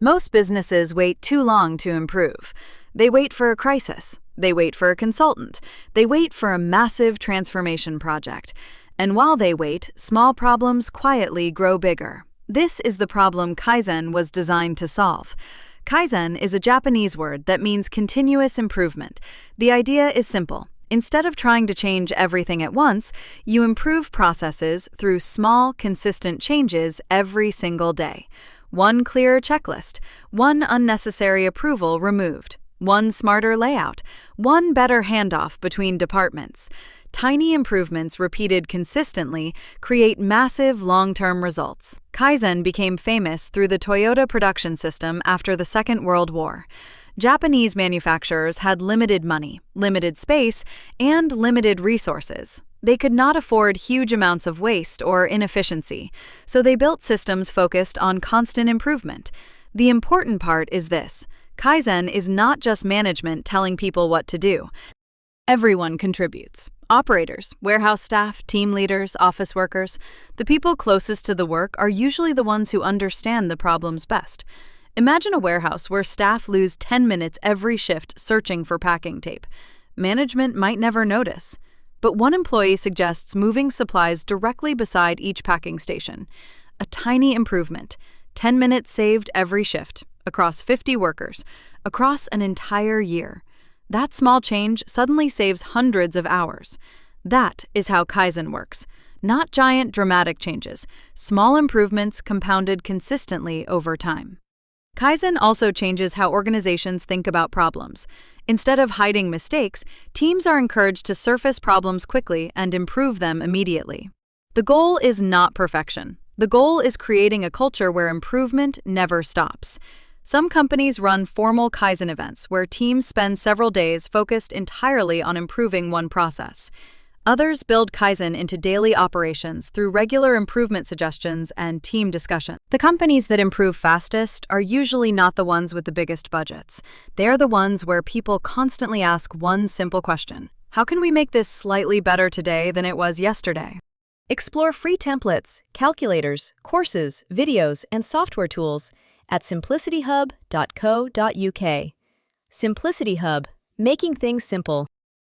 Most businesses wait too long to improve. They wait for a crisis. They wait for a consultant. They wait for a massive transformation project. And while they wait, small problems quietly grow bigger. This is the problem Kaizen was designed to solve. Kaizen is a Japanese word that means continuous improvement. The idea is simple. Instead of trying to change everything at once, you improve processes through small, consistent changes every single day. One clearer checklist, one unnecessary approval removed, one smarter layout, one better handoff between departments. Tiny improvements repeated consistently create massive long-term results. Kaizen became famous through the Toyota production system after the Second World War. Japanese manufacturers had limited money, limited space, and limited resources. They could not afford huge amounts of waste or inefficiency, so they built systems focused on constant improvement. The important part is this: Kaizen is not just management telling people what to do. Everyone contributes. Operators, warehouse staff, team leaders, office workers. The people closest to the work are usually the ones who understand the problems best. Imagine a warehouse where staff lose 10 minutes every shift searching for packing tape. Management might never notice, but one employee suggests moving supplies directly beside each packing station. A tiny improvement, 10 minutes saved every shift, across 50 workers, across an entire year. That small change suddenly saves hundreds of hours. That is how Kaizen works. Not giant, dramatic changes, small improvements compounded consistently over time. Kaizen also changes how organizations think about problems. Instead of hiding mistakes, teams are encouraged to surface problems quickly and improve them immediately. The goal is not perfection. The goal is creating a culture where improvement never stops. Some companies run formal Kaizen events where teams spend several days focused entirely on improving one process. Others build Kaizen into daily operations through regular improvement suggestions and team discussion. The companies that improve fastest are usually not the ones with the biggest budgets. They're the ones where people constantly ask one simple question: how can we make this slightly better today than it was yesterday? Explore free templates, calculators, courses, videos, and software tools at simplicityhub.co.uk. Simplicity Hub, making things simple.